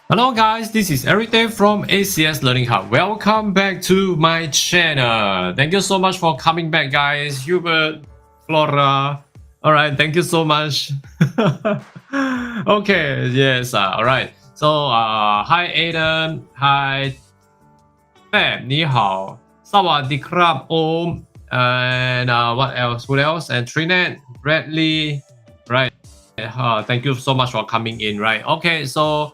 Hello guys, this is Eric Day from ACS Learning Hub. Welcome back to my channel. Thank you so much for coming back, guys. Hubert, Flora. Alright, thank you so much. Okay, yes, alright. So, hi Aiden, hi Fab, 你好, Sawadee krab, Om, and what else? Who else? And Trinette, Bradley, right? Thank you so much for coming in, right? Okay, so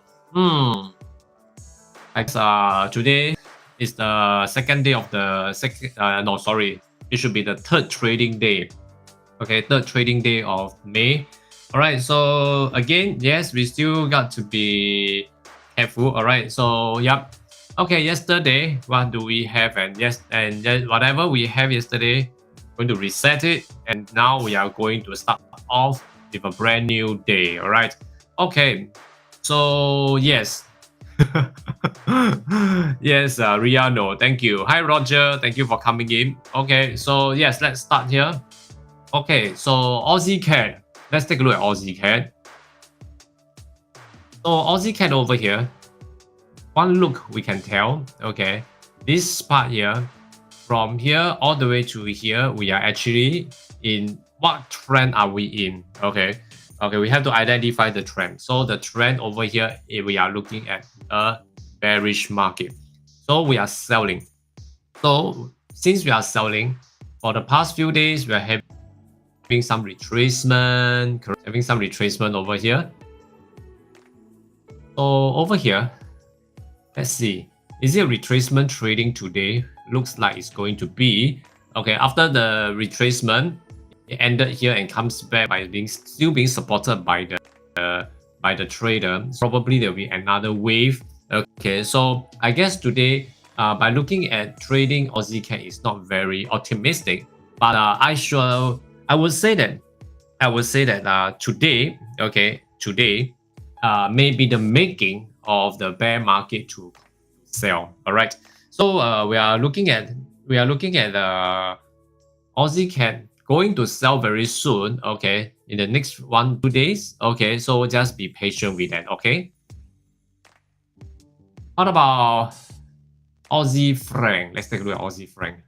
today is the second day of the second. No, sorry, it should be the third trading day. Okay, third trading day of May. All right. So again, yes, we still got to be careful. All right. So yep. Okay. Yesterday, what do we have? And whatever we have yesterday, going to reset it, and now we are going to start off with a brand new day. All right. Okay. So yes. Yes, Riano, thank you. Hi, Roger. Thank you for coming in. Okay, so yes, let's start here. Okay, so Aussie CAD. Let's take a look at Aussie CAD. So Aussie CAD over here. One look we can tell. Okay, this part here, from here all the way to here, we are actually in what trend are we in? Okay. Okay, we have to identify the trend. So the trend over here, we are looking at a bearish market. So we are selling. So since we are selling, for the past few days, we are having some retracement, over here. So over here, let's see. Is it a retracement trading today? Looks like it's going to be. Okay, after the retracement, it ended here and comes back by still being supported by the trader. Probably there'll be another wave. Okay, so I guess today, by looking at trading Aussie CAD is not very optimistic, but I would say that today, okay, may be the making of the bear market to sell. All right, so we are looking at Aussie CAD going to sell very soon, okay, in the next 1-2 days. Okay, so just be patient with that. Okay, what about Aussie franc? Let's take a look at Aussie franc.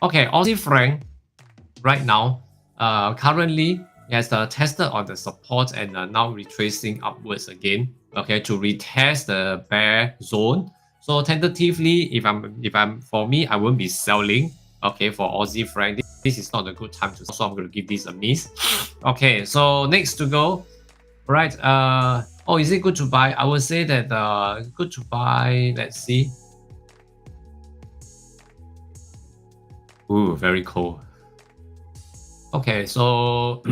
Okay, Aussie franc right now currently has tested on the support and now retracing upwards again, okay, to retest the bear zone. So tentatively, if I'm for me, I won't be selling. Okay, for Aussie franc, this is not a good time to, so I'm going to give this a miss. Okay, so next to go, right? Oh, is it good to buy? I would say that good to buy. Let's see. Ooh, very cool. Okay, so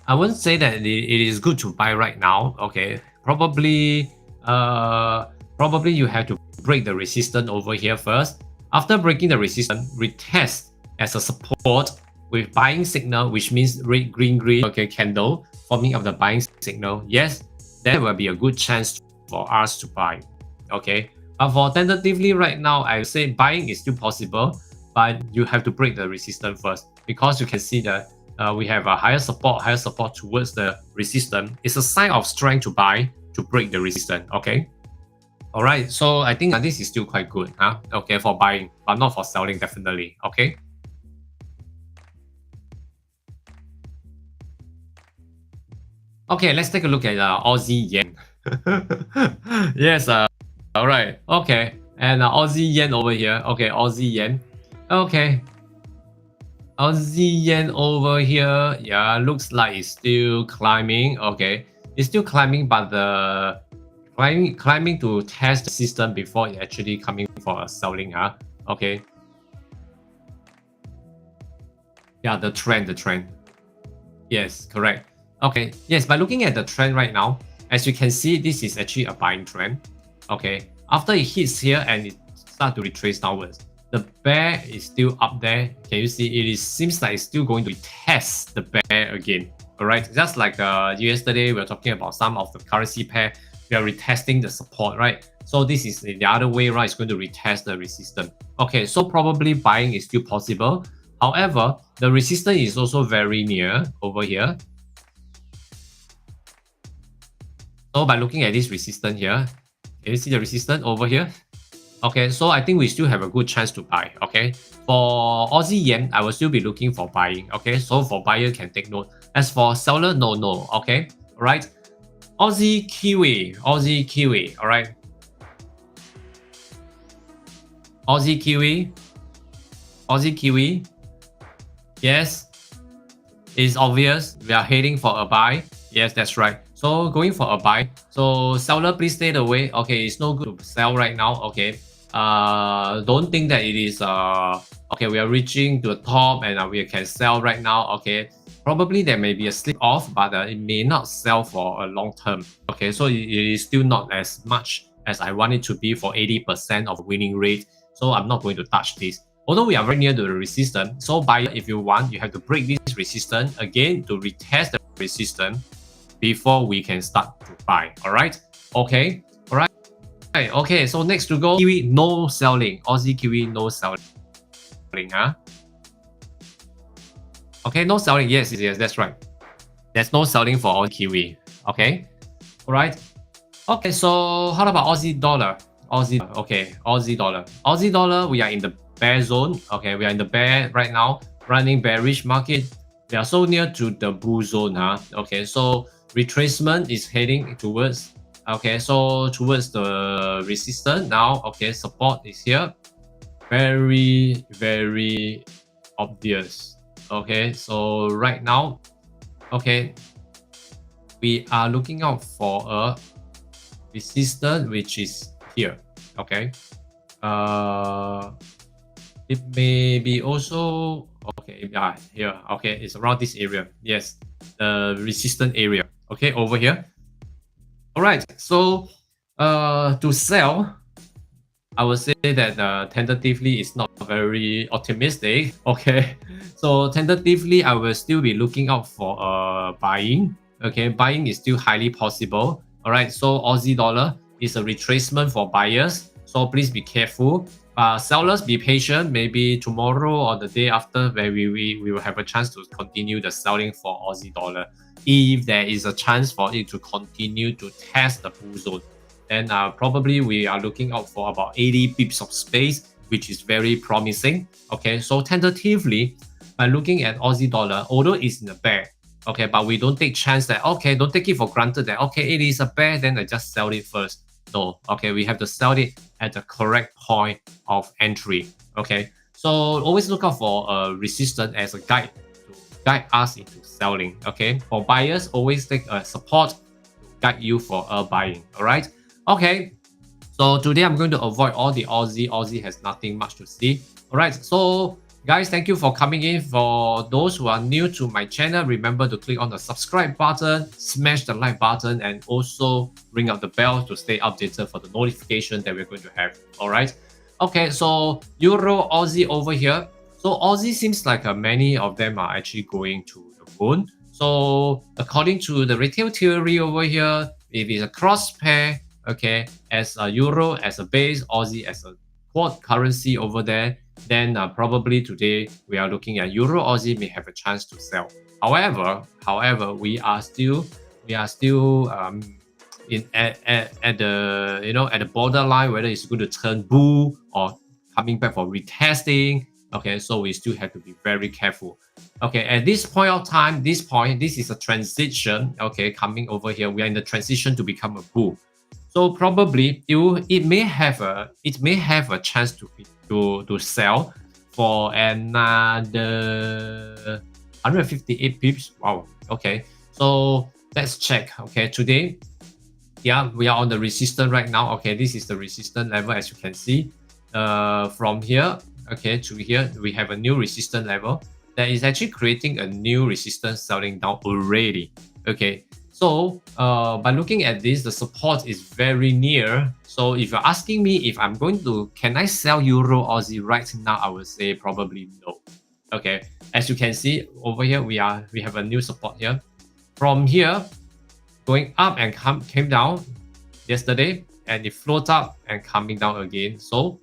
I wouldn't say that it is good to buy right now. Okay, probably you have to break the resistance over here first. After breaking the resistance, retest as a support with buying signal, which means red, green, okay, candle forming of the buying signal. Yes, there will be a good chance for us to buy. Okay, but for tentatively right now, I would say buying is still possible, but you have to break the resistance first, because you can see that we have a higher support towards the resistance. It's a sign of strength to buy, to break the resistance. Okay. All right, so I think this is still quite good, huh? Okay, for buying, but not for selling, definitely. Okay. Okay, let's take a look at Aussie yen. Yes. All right. Okay, and Aussie yen over here. Okay, Aussie yen. Okay. Aussie yen over here. Yeah, looks like it's still climbing. Okay, it's still climbing, but the climbing to test the system before it actually coming for a selling. Huh? Okay. Yeah, the trend. Yes, correct. Okay. Yes, by looking at the trend right now, as you can see, this is actually a buying trend. Okay. After it hits here and it starts to retrace downwards, the bear is still up there. Can you see? It seems like it's still going to test the bear again. All right. Just like yesterday, we were talking about some of the currency pair. We are retesting the support, right? So this is the other way, right? It's going to retest the resistance. Okay, so probably buying is still possible. However, the resistance is also very near over here. So by looking at this resistance here, Can you see the resistance over here? Okay, so I think we still have a good chance to buy. Okay, for Aussie yen, I will still be looking for buying. Okay, so for buyer can take note. As for seller, no. Okay, all right. Aussie Kiwi, all right. Aussie Kiwi. Yes, it's obvious. We are heading for a buy. Yes, that's right. So going for a buy. So seller, please stay away. Okay, it's no good to sell right now. Okay. Don't think that it is okay, we are reaching to the top and we can sell right now. Okay, probably there may be a slip off, but it may not sell for a long term. Okay, so it is still not as much as I want it to be for 80% of winning rate. So I'm not going to touch this. Although we are very near to the resistance, so buyer, if you want, you have to break this resistance again to retest the resistance before we can start to buy. All right, okay. Okay, so next to go, Kiwi, no selling. Aussie Kiwi, no selling. Huh? Okay, no selling. Yes, that's right. There's no selling for Aussie Kiwi. Okay, all right. Okay, so how about Aussie dollar? Aussie dollar, we are in the bear zone. Okay, we are in the bear right now, running bearish market. We are so near to the bull zone. Huh? Okay, so retracement is heading towards. Okay, so towards the resistance now. Okay, support is here. Very, very obvious. Okay, so right now, okay, we are looking out for a resistance which is here. Okay, it may be also okay. Yeah, here. Okay, it's around this area. Yes, the resistance area. Okay, over here. All right, so to sell, I would say that tentatively it's not very optimistic. Okay, so tentatively I will still be looking out for buying. Okay, buying is still highly possible. All right, so Aussie dollar is a retracement for buyers. So please be careful. Sellers, be patient. Maybe tomorrow or the day after, where we will have a chance to continue the selling for Aussie dollar. If there is a chance for it to continue to test the bull zone, then probably we are looking out for about 80 pips of space, which is very promising. Okay, so tentatively, by looking at Aussie dollar, although it's in a bear, okay, but we don't take chance that, okay, don't take it for granted that, okay, it is a bear, then I just sell it first. No, okay, we have to sell it at the correct point of entry. Okay, so always look out for a resistance as a guide to guide us into selling. Okay, for buyers, always take a support to guide you for a buying. All right. Okay, so today I'm going to avoid all the Aussie. Aussie has nothing much to see. All right, so guys, thank you for coming in. For those who are new to my channel, remember to click on the subscribe button, smash the like button, and also ring up the bell to stay updated for the notification that we're going to have. All right. Okay, so Euro Aussie over here. So Aussie seems like many of them are actually going to the moon. So according to the retail theory over here, if it's a cross pair, okay, as a euro as a base, Aussie as a quad currency over there, then probably today we are looking at Euro Aussie may have a chance to sell. However, we are still in at the at the borderline whether it's going to turn bull or coming back for retesting. Okay, so we still have to be very careful. Okay, at this point of time, this is a transition. Okay, coming over here, we are in the transition to become a bull. So probably it may have a chance to sell for another 158 pips. Wow. Okay. So let's check. Okay. Today, yeah, we are on the resistance right now. Okay. This is the resistance level as you can see. From here, okay, to here, we have a new resistance level that is actually creating a new resistance selling down already. Okay. So by looking at this, the support is very near. So if you're asking me if I'm going to, can I sell Euro Aussie right now? I would say probably no. Okay, as you can see over here, we have a new support here. From here, going up and came down yesterday, and it floats up and coming down again. So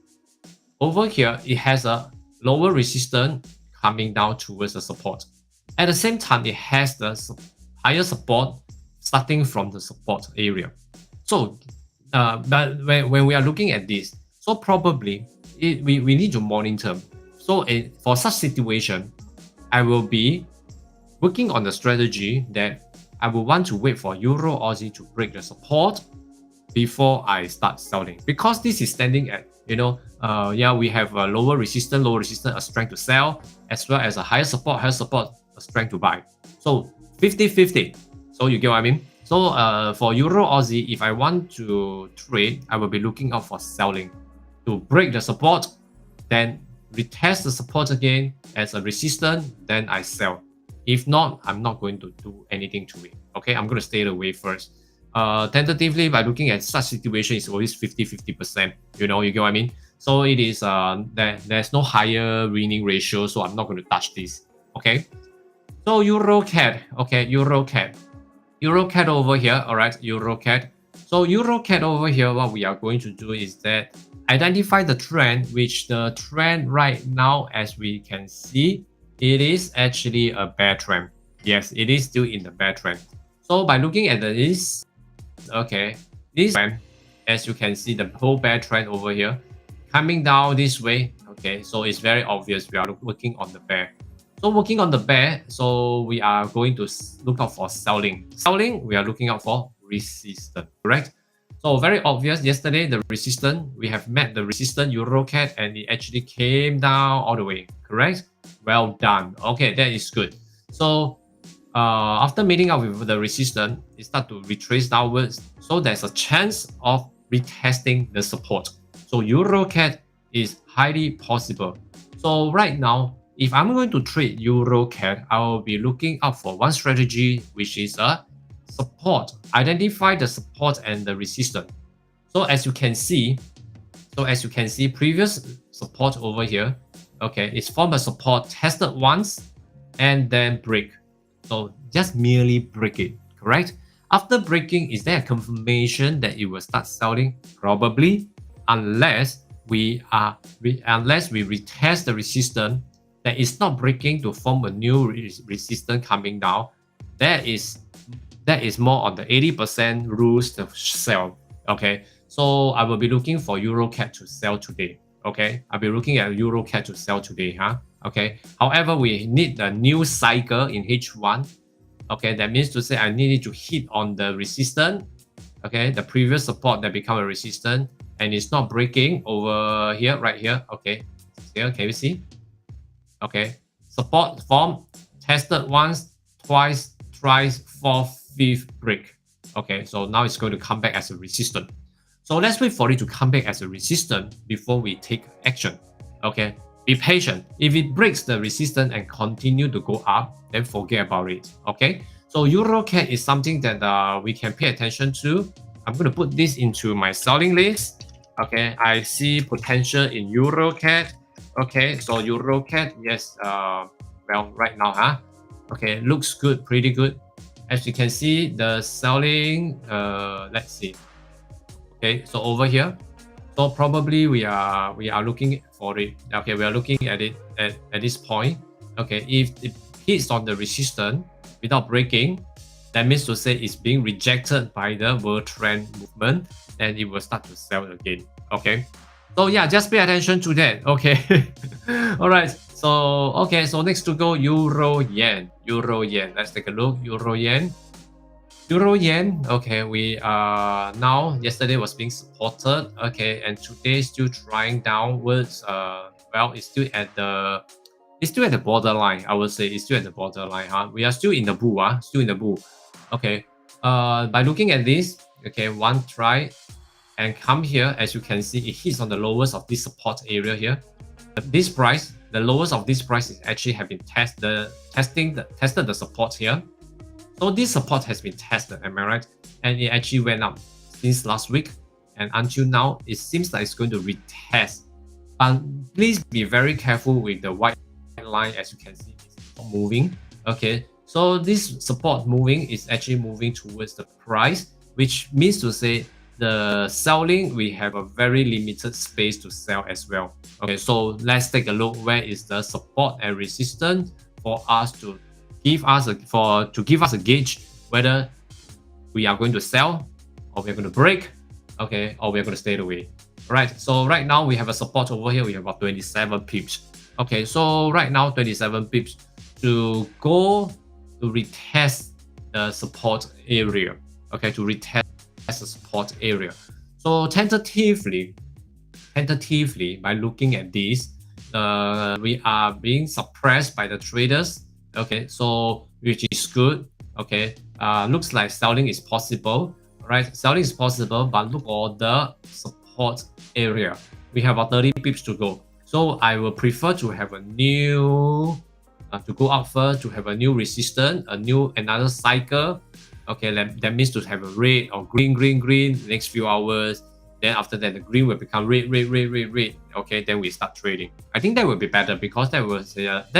over here, it has a lower resistance coming down towards the support. At the same time, it has the higher support starting from the support area. So but when we are looking at this, so probably we need to monitor. So for such situation, I will be working on the strategy that I will want to wait for Euro Aussie to break the support before I start selling, because this is standing at, yeah, we have a lower resistance, a strength to sell, as well as a higher support, a strength to buy. So 50-50. So you get what I mean? So for Euro Aussie, if I want to trade, I will be looking out for selling to break the support, then retest the support again as a resistance, then I sell. If not, I'm not going to do anything to it. Okay, I'm going to stay away first. Tentatively, by looking at such situation, it's always 50-50%. You get what I mean? So it is there's no higher winning ratio, so I'm not going to touch this. Okay. So EURCAD. Okay, EURCAD over here. All right, EURCAD. So EURCAD over here, what we are going to do is that identify the trend, which the trend right now, as we can see, it is actually a bear trend. Yes, it is still in the bear trend. So by looking at this, okay, this trend, as you can see, the whole bear trend over here, coming down this way. Okay, so it's very obvious we are working on the bear. So working on the bear, so we are going to look out for selling. Selling, we are looking out for resistance, correct? So very obvious, yesterday the resistance, we have met the resistance EURCAD and it actually came down all the way, correct? Well done. Okay, that is good. So after meeting up with the resistance, it starts to retrace downwards. So there's a chance of retesting the support. So EURCAD is highly possible. So right now, if I'm going to trade EURCAD, I will be looking out for one strategy, which is a support. Identify the support and the resistance. So as you can see, previous support over here, okay, it's formed a support, tested once, and then break. So just merely break it, correct? After breaking, is there a confirmation that it will start selling? Probably, unless we retest the resistance that is not breaking to form a new resistance coming down. That is more on the 80% rules to sell. Okay, so I will be looking for EURCAD to sell today. Okay, I'll be looking at EURCAD to sell today, Okay, however, we need a new cycle in H1. Okay, that means to say I needed to hit on the resistance. Okay, the previous support that become a resistance, and it's not breaking over here, right here. Okay, here, can you see? Okay, support form, tested once, twice, thrice, fourth, fifth break. Okay, so now it's going to come back as a resistance. So let's wait for it to come back as a resistance before we take action. Okay, be patient. If it breaks the resistance and continue to go up, then forget about it. Okay, so EURCAD is something that we can pay attention to. I'm going to put this into my selling list. Okay, I see potential in EURCAD. Okay, so EURCAD, yes, well, right now, okay, looks good, pretty good. As you can see, the selling, let's see. Okay, so over here, so probably we are looking for it. Okay, we are looking at it at this point. Okay, if it hits on the resistance without breaking, that means to say it's being rejected by the world trend movement, and it will start to sell again. Okay, so yeah, just pay attention to that. Okay, all right. So okay, so next to go Euro Yen. Let's take a look. Euro Yen. Okay, we are now, yesterday was being supported. Okay, and today still trying downwards. Well, it's still at the borderline. I would say it's still at the borderline. We are still in the bull. Still in the bull. Okay. By looking at this, okay, one try and come here. As you can see, it hits on the lowest of this support area here. But this price, the lowest of this price is actually have been tested the support here. So this support has been tested, am I right? And it actually went up since last week, and until now, it seems like it's going to retest. But please be very careful with the white line. As you can see, it's not moving. Okay, so this support moving is actually moving towards the price, which means to say the selling, we have a very limited space to sell as well. Okay, so let's take a look where is the support and resistance for us to give us a gauge whether we are going to sell or we are going to break. okay, or we're going to stay away. All right, so right now we have a support over here. We have about 27 pips. Okay, so right now 27 pips to go to retest the support area. Okay, to retest the support area. So tentatively by looking at this, we are being suppressed by the traders. Okay, so which is good. Okay, looks like selling is possible. Right, selling is possible, but look at the support area. We have about 30 pips to go. So I will prefer to have a new to go up first, to have a new resistance, another cycle. Okay, that means to have a red or green next few hours. Then after that, the green will become red. Okay, then we start trading. I think that will be better because that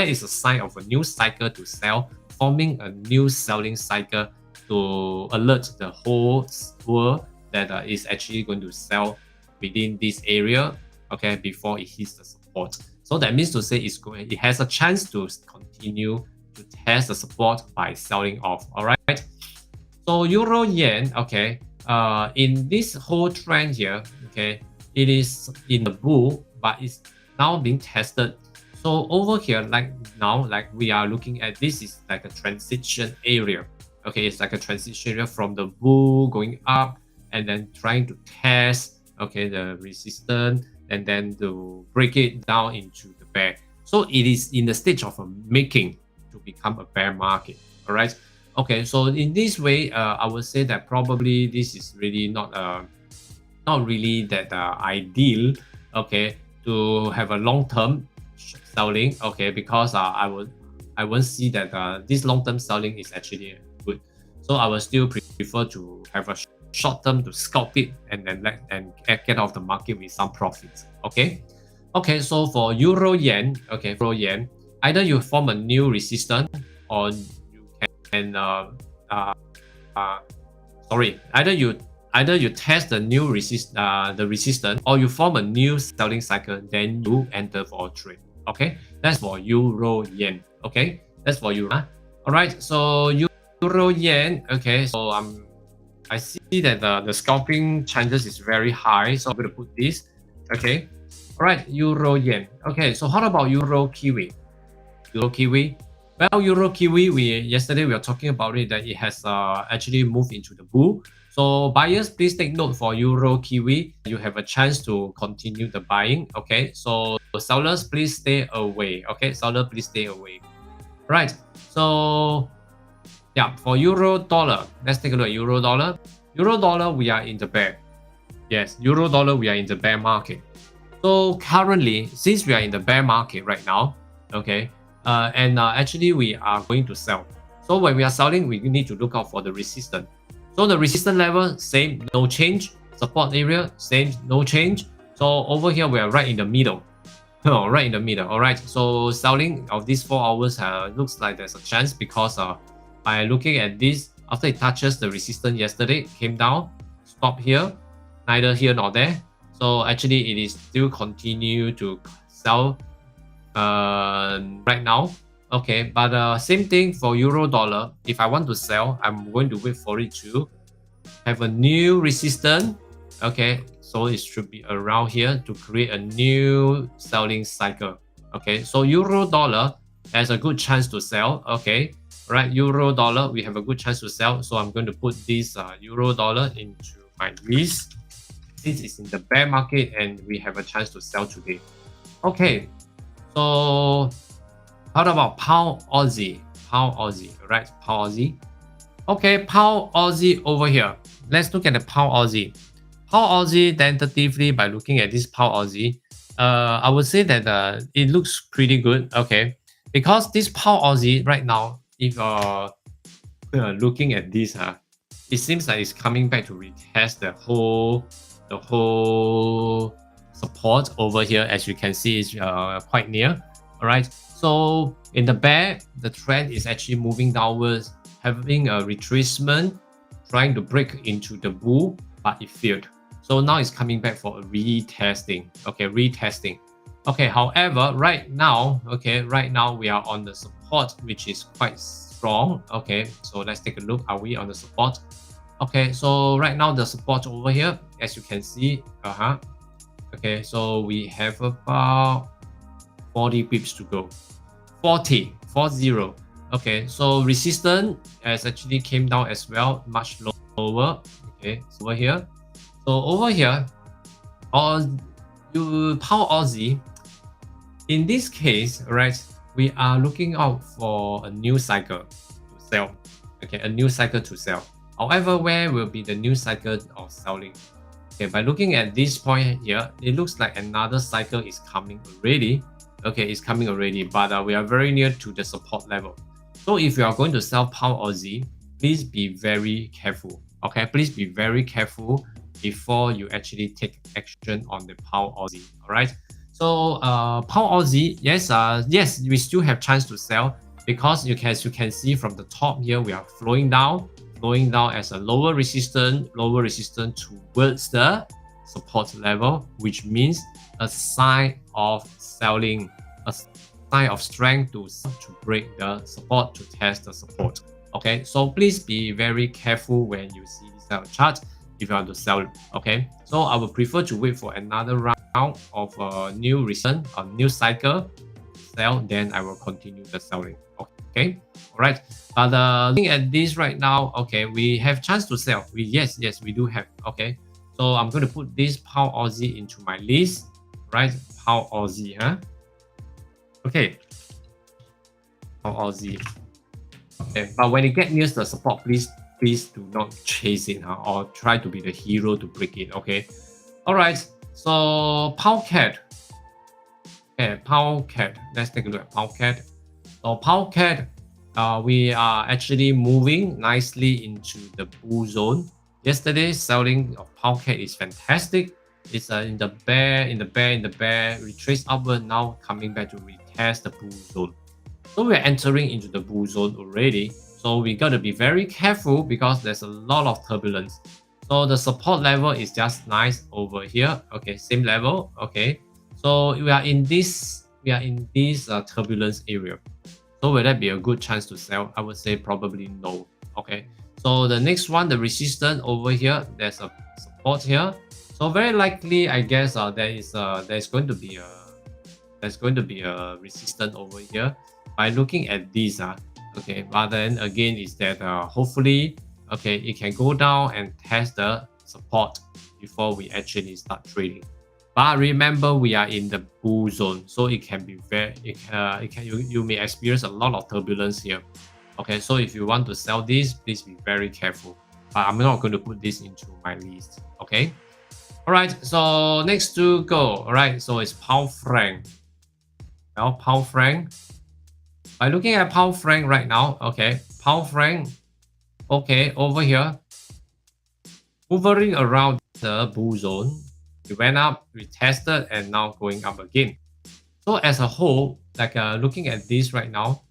is a sign of a new cycle to sell, forming a new selling cycle to alert the whole world that is actually going to sell within this area. Okay, before it hits the support. So that means to say it has a chance to continue to test the support by selling off. All right. So Euro Yen, okay, in this whole trend here, okay, it is in the bull, but it's now being tested. So over here, like we are looking at, this is like a transition area. Okay, it's like a transition area from the bull going up and then trying to test, okay, the resistance and then to break it down into the bear. So it is in the stage of making to become a bear market. All right. Okay, so in this way, I would say that probably this is really not really that ideal. Okay, to have a long-term selling. Okay, because I won't see that this long-term selling is actually good. So I will still prefer to have a short-term to scalp it and then get off the market with some profits. Okay. Okay, so for Euro Yen, okay, Euro Yen, either you form a new resistance or and either you test the new resistance or you form a new selling cycle, then you enter for a trade. Okay, that's for Euro Yen. Okay, that's for you. All right, so Euro Yen. Okay, so I see that the scalping chances is very high, so I'm going to put this. Okay, all right, Euro Yen. Okay, so how about Euro Kiwi? Euro Kiwi. Well, Euro Kiwi, yesterday we were talking about it, that it has actually moved into the bull. So buyers, please take note for Euro Kiwi. You have a chance to continue the buying. Okay, so sellers, please stay away. Okay, seller, please stay away. Right. So yeah, for Euro Dollar, let's take a look at Euro Dollar. Euro Dollar, we are in the bear. Yes, Euro Dollar, we are in the bear market. So currently, since we are in the bear market right now, okay, actually we are going to sell. So when we are selling, we need to look out for the resistance. So the resistance level, same, no change. Support area, same, no change. So over here, we are right in the middle. Right in the middle. All right. So selling of these 4 hours looks like there's a chance because by looking at this, after it touches the resistance yesterday, came down, stop here, neither here nor there. So actually, it is still continue to sell right now. Okay, but same thing for Euro Dollar. If I want to sell, I'm going to wait for it to have a new resistance. Okay, so it should be around here to create a new selling cycle. Okay, so Euro Dollar has a good chance to sell. Okay, right, Euro Dollar, we have a good chance to sell. So I'm going to put this Euro Dollar into my list. This is in the bear market and we have a chance to sell today. Okay, so how about Pound Aussie? Pound Aussie, right? Pound Aussie. Okay, Pound Aussie over here. Let's look at the Pound Aussie. Pound Aussie, tentatively, by looking at this Pound Aussie, I would say that it looks pretty good. Okay, because this Pound Aussie right now, if looking at this, it seems like it's coming back to retest the whole support over here. As you can see, it's quite near. All right. So in the bear, the trend is actually moving downwards, having a retracement, trying to break into the bull, but it failed. So now it's coming back for a retesting. Okay, retesting. Okay, however, right now we are on the support, which is quite strong. Okay, so let's take a look. Are we on the support? Okay, so right now the support over here, as you can see, okay, so we have about 40 pips to go. 40. Okay, so resistance has actually came down as well, much lower. Okay, so over here. So over here, on you Pound Aussie, in this case, right, we are looking out for a new cycle to sell. Okay, a new cycle to sell. However, where will be the new cycle of selling? Okay, by looking at this point here, it looks like another cycle is coming already. Okay, it's coming already, but we are very near to the support level. So if you are going to sell Pound Aussie, please be very careful. Okay, please be very careful before you actually take action on the Pound Aussie. All right. So Pound Aussie, yes, yes, we still have chance to sell because as you can see from the top here, we are flowing down as a lower resistance towards the support level, which means a sign of selling, a sign of strength to break the support, to test the support. Okay, so please be very careful when you see this type of chart if you want to sell. Okay, so I would prefer to wait for another round of a new resistance, a new cycle sell, then I will continue the selling. Okay, all right. But looking at this right now, okay, we have chance to sell. Yes, we do have. Okay, so I'm going to put this Pound Aussie into my list, right? Pound Aussie, huh? Okay, Pound Aussie. Okay, but when it gets near the support, please do not chase it, huh? Or try to be the hero to break it. Okay, all right. So Pound CAD. Okay, Pound CAD. Let's take a look at Pound CAD. So Pound CAD, we are actually moving nicely into the bull zone. Yesterday, selling of Pound CAD is fantastic. It's in the bear, retrace upward, now coming back to retest the bull zone. So we're entering into the bull zone already. So we got to be very careful because there's a lot of turbulence. So the support level is just nice over here. Okay, same level. Okay, so we are in this turbulence area. So will that be a good chance to sell? I would say probably no. Okay, so the next one, the resistance over here, there's a support here. So very likely, I guess there's going to be a resistance over here. By looking at these, okay, but then again is that hopefully, okay, it can go down and test the support before we actually start trading. But remember, we are in the bull zone, so it can be you may experience a lot of turbulence here. Okay, so if you want to sell this, please be very careful. But I'm not going to put this into my list. Okay. All right. So next to go. All right. So it's Pound Franc. Now Pound Franc. By looking at Pound Franc right now, okay, Pound Franc, okay, over here, hovering around the bull zone. We went up, we tested, and now going up again. So as a whole, like looking at this right now,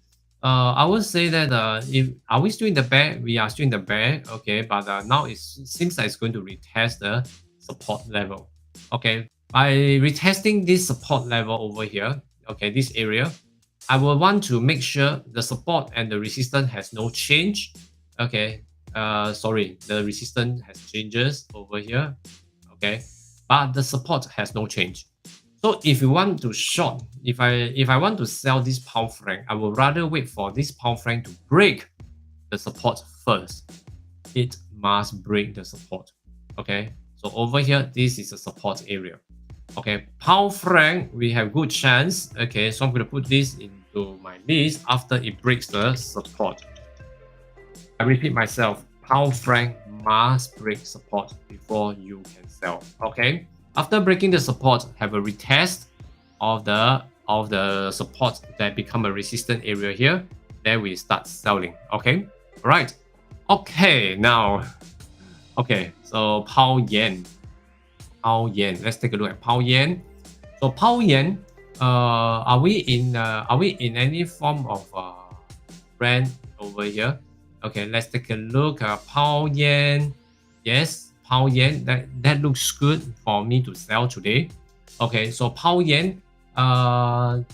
I would say that are we still in the bear? We are still in the bear, okay, but now it seems like it's going to retest the support level. Okay, by retesting this support level over here, okay, this area, I will want to make sure the support and the resistance has no change. Okay, sorry, the resistance has changes over here. Okay, but the support has no change. So if you want to short, if I want to sell this Pound Franc, I would rather wait for this Pound Franc to break the support first. It must break the support. Okay, so over here, this is a support area. Okay, Pound Franc, we have good chance. Okay, so I'm going to put this into my list after it breaks the support. I repeat myself, Pound Franc must break support before you can sell. Okay, after breaking the support, have a retest of the support that become a resistant area here. Then we start selling. Okay, all right. Okay, now, okay, so Pound Yen. Pound Yen. Let's take a look at Pound Yen. So Pound Yen, are we in any form of trend over here? Okay, let's take a look at Pound Yen. Yes, Pound Yen. That looks good for me to sell today. Okay, so Pound Yen. Pound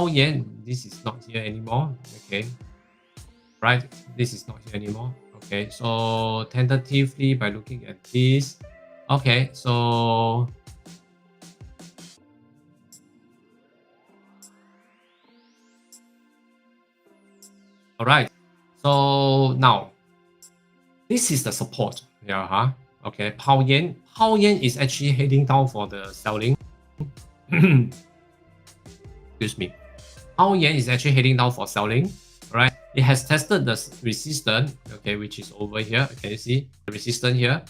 Yen. This is not here anymore. Okay, right. This is not here anymore. Okay, so tentatively by looking at this, okay, so all right. So now this is the support. Yeah, huh? Okay, pound yen. Pound yen is actually heading down for the selling. Excuse me. Pound yen is actually heading down for selling. Right? It has tested the resistance. Okay, which is over here. Can you see the resistance here?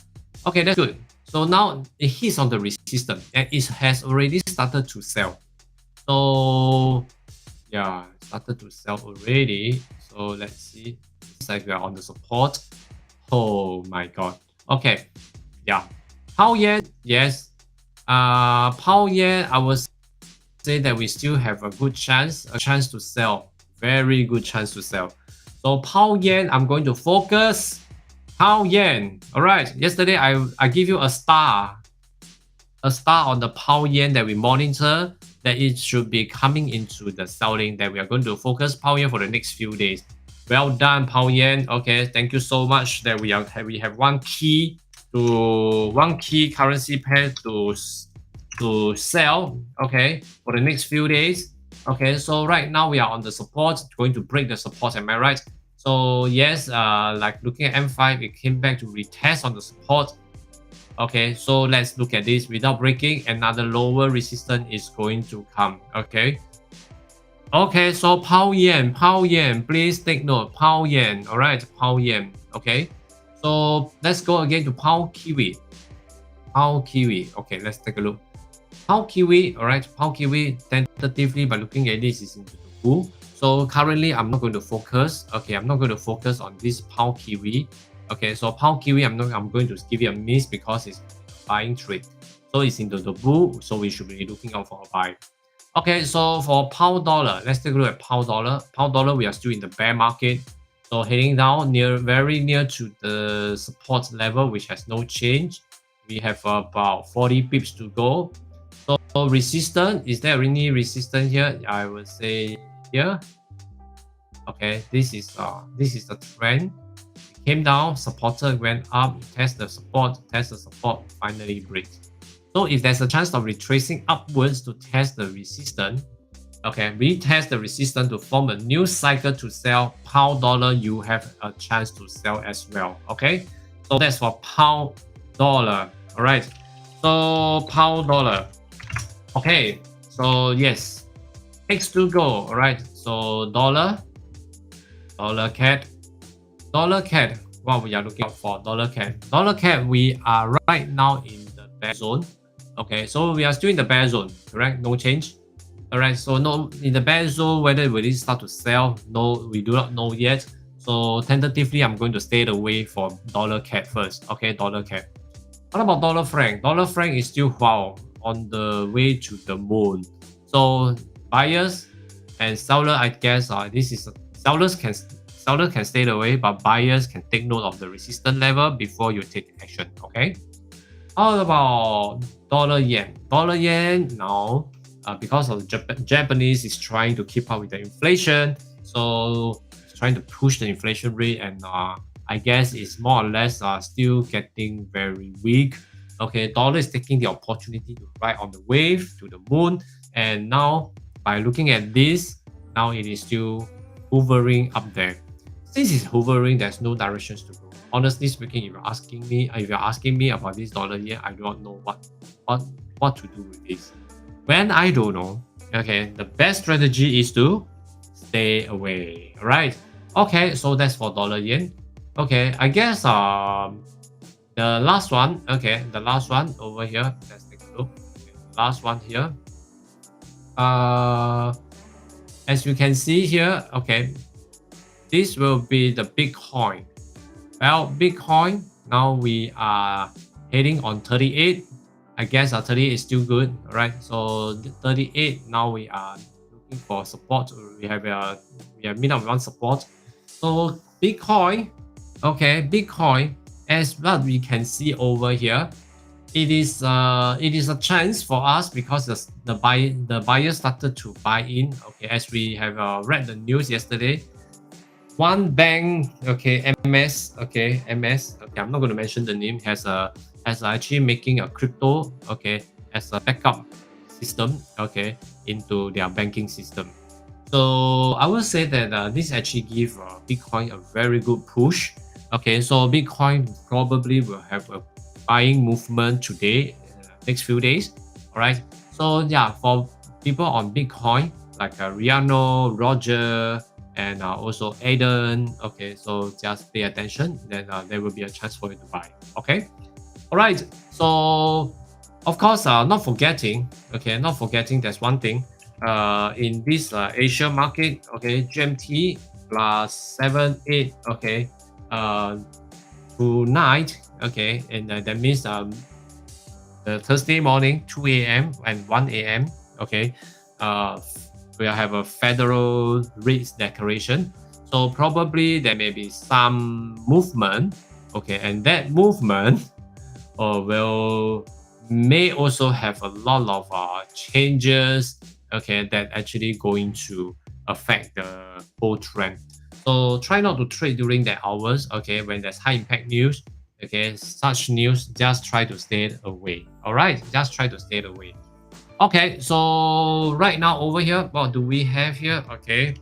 Okay, that's good. So now it hits on the resistance and it has already started to sell. So yeah, started to sell already. So let's see. It's like we are on the support. Oh my god. Okay. Yeah. Pound yen, yes. Pound yen, I would say that we still have a good chance, to sell. Very good chance to sell. So pound yen, I'm going to focus. Pound yen. Alright. Yesterday I give you a star on the pound yen that we monitor, that it should be coming into the selling, that we are going to focus pound yen for the next few days. Well done, pound yen. Okay, thank you so much that we have one key currency pair to sell. Okay, for the next few days. Okay, so right now we are on the support, going to break the support. Am I right? So yes, like looking at M5, it came back to retest on the support. Okay, so let's look at this. Without breaking, another lower resistance is going to come. Okay. Okay, so pound yen, please take note. Pound yen, all right, pound yen. Okay, so let's go again to pound kiwi. Pound kiwi. Okay, let's take a look. Pound kiwi, all right, pound kiwi. Tentatively, by looking at this, is into the bull. So currently, I'm not going to focus. Okay, I'm not going to focus on this pound kiwi. Okay, so pound kiwi, I'm going to give it a miss because it's buying trade. So it's into the bull. So we should be looking out for a buy. Okay, so for pound dollar, let's take a look at pound dollar. Pound dollar, we are still in the bear market. So heading down very near to the support level, which has no change. We have about 40 pips to go. So resistance, is there any resistance here? I would say here. Okay, this is the trend. It came down, supported, went up, test the support, finally breaks. So if there's a chance of retracing upwards to test the resistance, okay, retest the resistance to form a new cycle to sell pound dollar, you have a chance to sell as well. Okay, so that's for pound dollar. All right, so pound dollar. Okay, so yes, next to go. All right, so dollar CAD. What we are looking out for dollar CAD, we are right now in the bear zone. Okay, so we are still in the bear zone, correct? No change. All right, so no, in the bear zone, whether will it start to sell? No, we do not know yet. So tentatively, I'm going to stay away for dollar CAD first. Okay, dollar CAD. What about dollar franc? Dollar franc is still on the way to the moon. So buyers and seller, I guess, sellers can stay away, but buyers can take note of the resistance level before you take action. Okay. How about dollar yen? Dollar yen now, because of Japanese is trying to keep up with the inflation, so it's trying to push the inflation rate, and I guess it's more or less still getting very weak. Okay, dollar is taking the opportunity to ride on the wave to the moon, and now by looking at this, now it is still hovering up there. Since it's hovering, there's no directions to go. Honestly speaking, if you're asking me about this dollar yen, I do not know what to do with this. When I don't know, okay, the best strategy is to stay away. Right? Okay, so that's for dollar yen. Okay, I guess the last one. Okay, the last one over here. Let's take a look. Okay, last one here. As you can see here, okay, this will be the Bitcoin. Well, Bitcoin, now we are heading on 38. I guess 38 is still good, right? So 38, now we are looking for support. We have meet up with one support. So Bitcoin, okay, Bitcoin, as what we can see over here, it is a chance for us because the buyer started to buy in. Okay, as we have read the news yesterday. One bank, okay, MS, okay, MS, okay, I'm not going to mention the name, has actually making a crypto, okay, as a backup system, okay, into their banking system. So I would say that this actually give Bitcoin a very good push. Okay, so Bitcoin probably will have a buying movement today, next few days. All right. So yeah, for people on Bitcoin like Riano, Roger, and also Aiden. Okay, so just pay attention. Then there will be a chance for you to buy. Okay. All right. So of course, not forgetting. Okay, not forgetting. There's one thing. In this Asia market, okay, GMT plus 7, 8, okay, tonight, okay, and that means the Thursday morning, 2 a.m. and 1 a.m., okay, we'll have a federal rates declaration. So probably there may be some movement, okay, and that movement may also have a lot of changes, okay, that actually going to affect the whole trend. So try not to trade during the hours, okay, when there's high impact news, okay, such news, just try to stay away. All right, just try to stay away. Okay, so right now over here, what do we have here? Okay,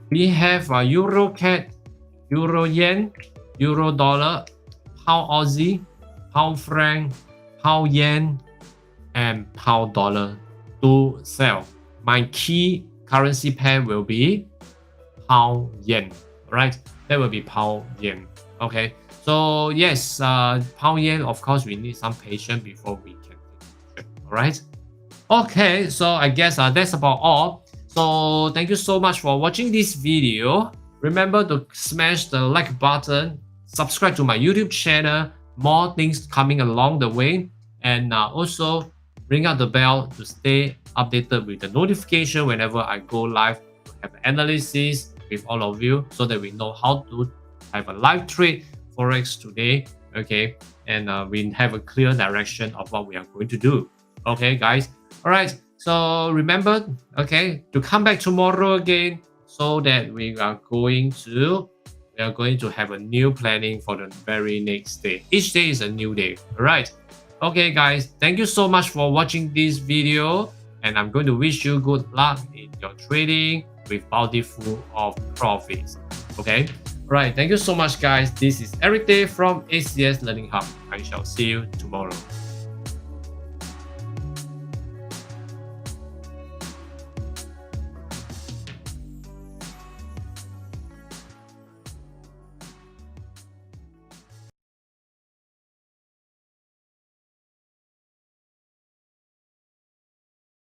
we have EURCAD, Euro Yen, Euro Dollar, Pound Aussie, Pound Franc, Pound Yen, and Pound Dollar to sell. My key currency pair will be Pound Yen, right? That will be Pound Yen. Okay, so yes, Pound Yen, of course, we need some patience before we can take it. All right. Okay, so I guess that's about all. So thank you so much for watching this video. Remember to smash the like button, subscribe to my YouTube channel, more things coming along the way, and also ring out the bell to stay updated with the notification whenever I go live to have analysis with all of you, so that we know how to have a live trade Forex today, okay, and we have a clear direction of what we are going to do. Okay, guys. All right. So remember, okay, to come back tomorrow again, so that we are going to have a new planning for the very next day. Each day is a new day. All right. Okay, guys. Thank you so much for watching this video, and I'm going to wish you good luck in your trading with bountiful of profits. Okay. All right. Thank you so much, guys. This is Eric Day from ACS Learning Hub. I shall see you tomorrow.